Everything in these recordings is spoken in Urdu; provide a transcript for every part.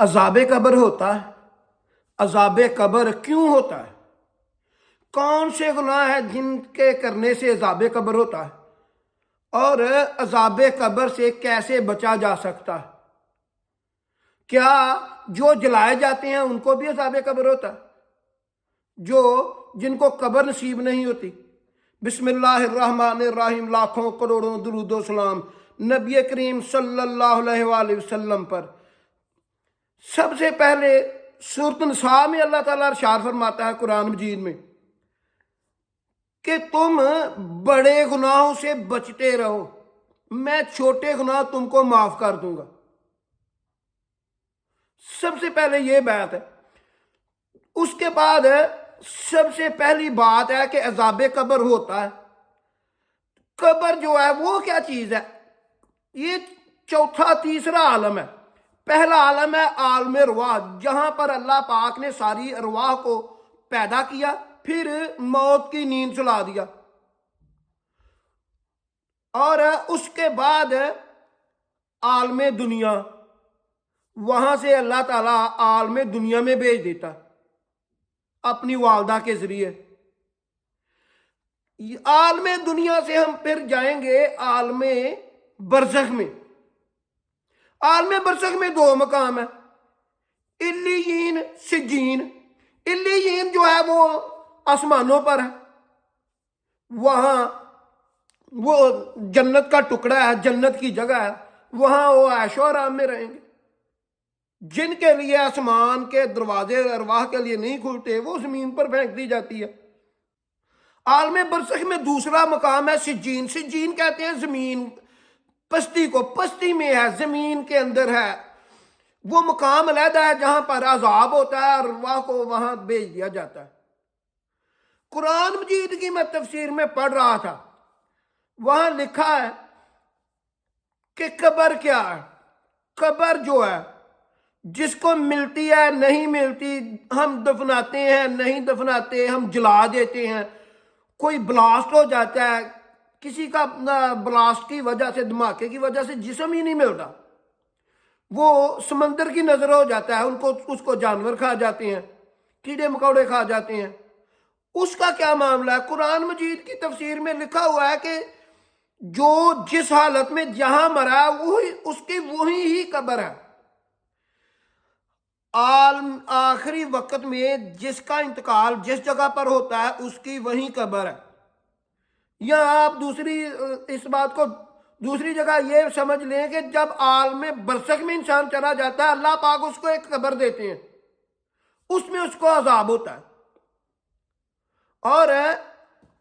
عذاب قبر ہوتا ہے؟ عذاب قبر کیوں ہوتا ہے؟ کون سے گناہ ہیں جن کے کرنے سے عذاب قبر ہوتا ہے؟ اور عذاب قبر سے کیسے بچا جا سکتا ہے؟ کیا جو جلائے جاتے ہیں ان کو بھی عذاب قبر ہوتا ہے؟ جن کو قبر نصیب نہیں ہوتی؟ بسم اللہ الرحمن الرحیم، لاکھوں کروڑوں درود و سلام نبی کریم صلی اللہ علیہ وآلہ وسلم پر۔ سب سے پہلے سورۃ النساء میں اللہ تعالیٰ ارشاد فرماتا ہے قرآن مجید میں کہ تم بڑے گناہوں سے بچتے رہو، میں چھوٹے گناہ تم کو معاف کر دوں گا۔ سب سے پہلے یہ بات ہے۔ اس کے بعد سب سے پہلی بات ہے کہ عذاب قبر ہوتا ہے۔ قبر جو ہے وہ کیا چیز ہے؟ یہ چوتھا تیسرا عالم ہے۔ پہلا عالم ہے عالم ارواح، جہاں پر اللہ پاک نے ساری ارواح کو پیدا کیا، پھر موت کی نیند سلا دیا، اور اس کے بعد عالم دنیا، وہاں سے اللہ تعالیٰ عالم دنیا میں بھیج دیتا اپنی والدہ کے ذریعے۔ عالم دنیا سے ہم پھر جائیں گے عالم برزخ میں۔ عالم برزخ میں دو مقام ہیں، علیین، سجین۔ علیین جو ہے وہ آسمانوں پر ہے، وہاں وہ جنت کا ٹکڑا ہے، جنت کی جگہ ہے، وہاں وہ عیش و آرام میں رہیں گے۔ جن کے لیے آسمان کے دروازے ارواح کے لیے نہیں کھلتے، وہ زمین پر پھینک دی جاتی ہے۔ عالم برزخ میں دوسرا مقام ہے سجین۔ سجین کہتے ہیں زمین، پستی کو، پستی میں ہے، زمین کے اندر ہے۔ وہ مقام علیحدہ ہے جہاں پر عذاب ہوتا ہے، ارواح کو وہاں بھیج دیا جاتا ہے۔ قرآن مجید کی میں تفسیر میں پڑھ رہا تھا، وہاں لکھا ہے کہ قبر کیا ہے؟ قبر جو ہے جس کو ملتی ہے نہیں ملتی، ہم دفناتے ہیں نہیں دفناتے، ہم جلا دیتے ہیں، کوئی بلاسٹ ہو جاتا ہے، کسی کا بلاسٹ کی وجہ سے، دھماکے کی وجہ سے جسم ہی نہیں ملتا، وہ سمندر کی نظر ہو جاتا ہے، اس کو جانور کھا جاتے ہیں، کیڑے مکوڑے کھا جاتے ہیں۔ اس کا کیا معاملہ ہے؟ قرآن مجید کی تفسیر میں لکھا ہوا ہے کہ جو جس حالت میں جہاں مرا وہی اس کی وہی ہی قبر ہے۔ آخری وقت میں جس کا انتقال جس جگہ پر ہوتا ہے اس کی وہی قبر ہے۔ یا آپ اس بات کو دوسری جگہ یہ سمجھ لیں کہ جب عالم برزخ میں انسان چلا جاتا ہے، اللہ پاک اس کو ایک قبر دیتے ہیں، اس میں اس کو عذاب ہوتا ہے۔ اور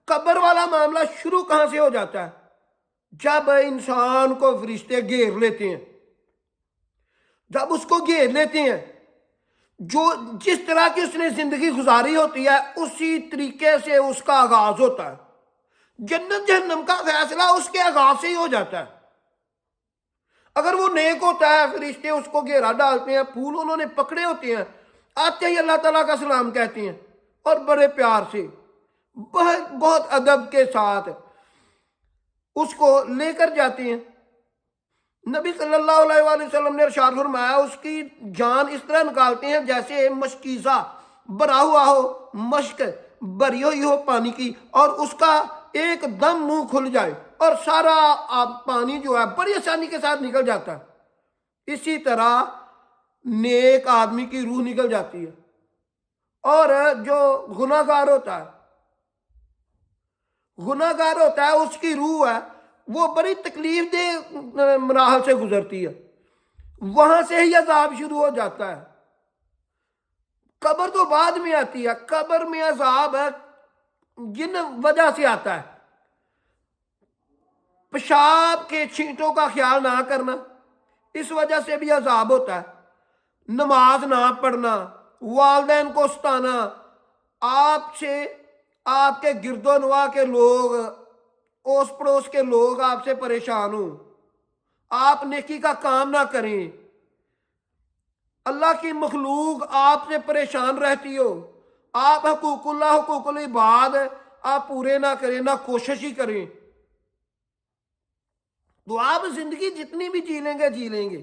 قبر والا معاملہ شروع کہاں سے ہو جاتا ہے؟ جب انسان کو فرشتے گھیر لیتے ہیں۔ جب اس کو گھیر لیتے ہیں، جس طرح کی اس نے زندگی گزاری ہوتی ہے اسی طریقے سے اس کا آغاز ہوتا ہے۔ جنت جہنم کا فیصلہ اس کے آغاز سے ہی ہو جاتا ہے۔ اگر وہ نیک ہوتا ہے، فرشتے اس کو گھیرا ڈالتے ہیں، پھول انہوں نے پکڑے ہوتے ہیں، آتے ہی اللہ تعالیٰ کا سلام کہتے ہیں، اور بڑے پیار سے، بہت ادب کے ساتھ اس کو لے کر جاتے ہیں۔ نبی صلی اللہ علیہ وآلہ وسلم نے ارشاد فرمایا اس کی جان اس طرح نکالتے ہیں جیسے مشکیزہ بھرا ہوا ہو، مشک بھری ہوئی ہو پانی کی، اور اس کا ایک دم منہ کھل جائے اور سارا پانی جو ہے بڑی آسانی کے ساتھ نکل جاتا ہے۔ اسی طرح نیک آدمی کی روح نکل جاتی ہے، اور جو گناہ گار ہوتا ہے اس کی روح ہے وہ بڑی تکلیف دہ مراحل سے گزرتی ہے، وہاں سے ہی عذاب شروع ہو جاتا ہے۔ قبر تو بعد میں آتی ہے۔ قبر میں عذاب جن وجہ سے آتا ہے، پیشاب کے چھینٹوں کا خیال نہ کرنا، اس وجہ سے بھی عذاب ہوتا ہے۔ نماز نہ پڑھنا، والدین کو ستانا، آپ کے گرد و نواح کے لوگ، اوس پڑوس کے لوگ آپ سے پریشان ہوں، آپ نیکی کا کام نہ کریں، اللہ کی مخلوق آپ سے پریشان رہتی ہو، آپ حقوق اللہ، حقوق العباد آپ پورے نہ کریں، نہ کوشش ہی کریں، تو آپ زندگی جتنی بھی جی لیں گے۔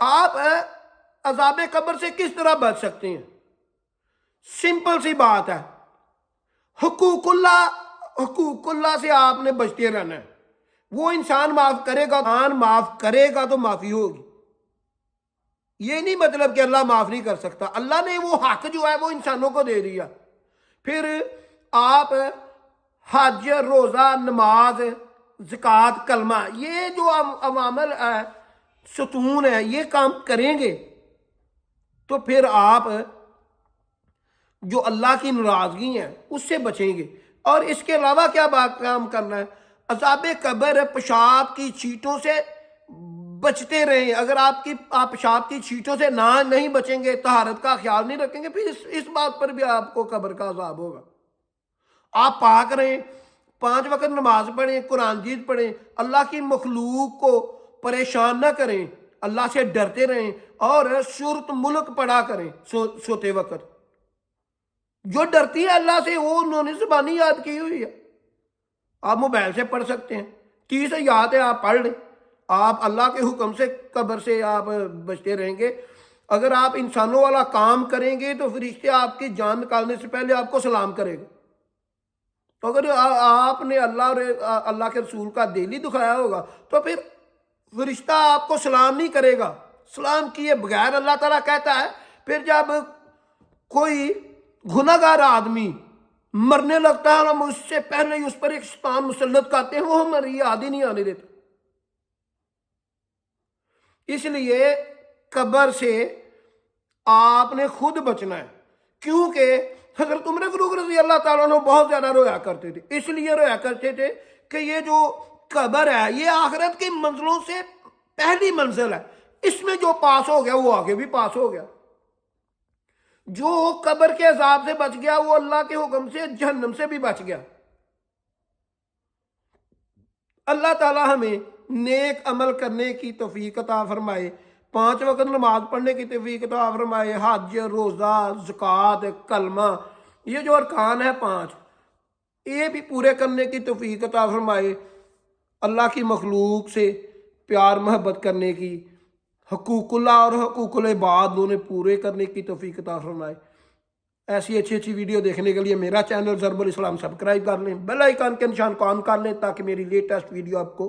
آپ عذاب قبر سے کس طرح بچ سکتے ہیں؟ سمپل سی بات ہے، حقوق اللہ سے آپ نے بچتے رہنا ہے۔ وہ انسان معاف کرے گا تو معافی ہوگی۔ یہ نہیں مطلب کہ اللہ معاف نہیں کر سکتا، اللہ نے وہ حق جو ہے وہ انسانوں کو دے دیا۔ پھر آپ حج، روزہ، نماز، زکوٰۃ، کلمہ، یہ جو عوامل ستون ہے، یہ کام کریں گے تو پھر آپ جو اللہ کی ناراضگی ہے اس سے بچیں گے۔ اور اس کے علاوہ کیا بات کام کرنا ہے؟ عذاب قبر پیشاب کی چھینٹوں سے بچتے رہیں۔ اگر آپ پیشاب کی چھینٹوں سے نہیں بچیں گے، طہارت کا خیال نہیں رکھیں گے، پھر اس بات پر بھی آپ کو قبر کا عذاب ہوگا۔ آپ پاک رہیں، 5 وقت نماز پڑھیں، قرآن جیت پڑھیں، اللہ کی مخلوق کو پریشان نہ کریں، اللہ سے ڈرتے رہیں، اور سورۃ ملک پڑھا کریں سوتے وقت۔ جو ڈرتی ہے اللہ سے وہ انہوں نے زبانی یاد کی ہوئی ہے، آپ موبائل سے پڑھ سکتے ہیں، 30 یاد ہے آپ پڑھ لیں۔ آپ اللہ کے حکم سے قبر سے آپ بچتے رہیں گے۔ اگر آپ انسانوں والا کام کریں گے تو فرشتے آپ کی جان نکالنے سے پہلے آپ کو سلام کرے گا۔ تو اگر آپ نے اللہ کے رسول کا دل ہی دکھایا ہوگا تو پھر فرشتہ آپ کو سلام نہیں کرے گا۔ سلام کیے بغیر اللہ تعالیٰ کہتا ہے پھر جب کوئی گنہگار آدمی مرنے لگتا ہے، ہم اس سے پہلے ہی اس پر ایک شیطان مسلط کرتے ہیں، وہ ہماری یاد ہی نہیں آنے دیتا۔ اس لیے قبر سے آپ نے خود بچنا ہے، کیونکہ حضرت عمر فاروق رضی اللہ تعالیٰ عنہ بہت زیادہ رویا کرتے تھے۔ اس لیے رویا کرتے تھے کہ یہ جو قبر ہے یہ آخرت کی منزلوں سے پہلی منزل ہے، اس میں جو پاس ہو گیا وہ آگے بھی پاس ہو گیا۔ جو قبر کے عذاب سے بچ گیا وہ اللہ کے حکم سے جہنم سے بھی بچ گیا۔ اللہ تعالیٰ ہمیں نیک عمل کرنے کی توفیق عطا فرمائے، 5 وقت نماز پڑھنے کی توفیق عطا فرمائے، حج، روزہ، زکوٰۃ، کلمہ، یہ جو ارکان ہے 5، یہ بھی پورے کرنے کی توفیق عطا فرمائے۔ اللہ کی مخلوق سے پیار محبت کرنے کی، حقوق اللہ اور حقوق العباد دونوں پورے کرنے کی توفیق عطا فرمائے۔ ایسی اچھی ویڈیو دیکھنے کے لیے میرا چینل ضرب الاسلام سبسکرائب کر لیں، بیل آئیکن کے نشان کو آن کر لیں تاکہ میری لیٹسٹ ویڈیو آپ کو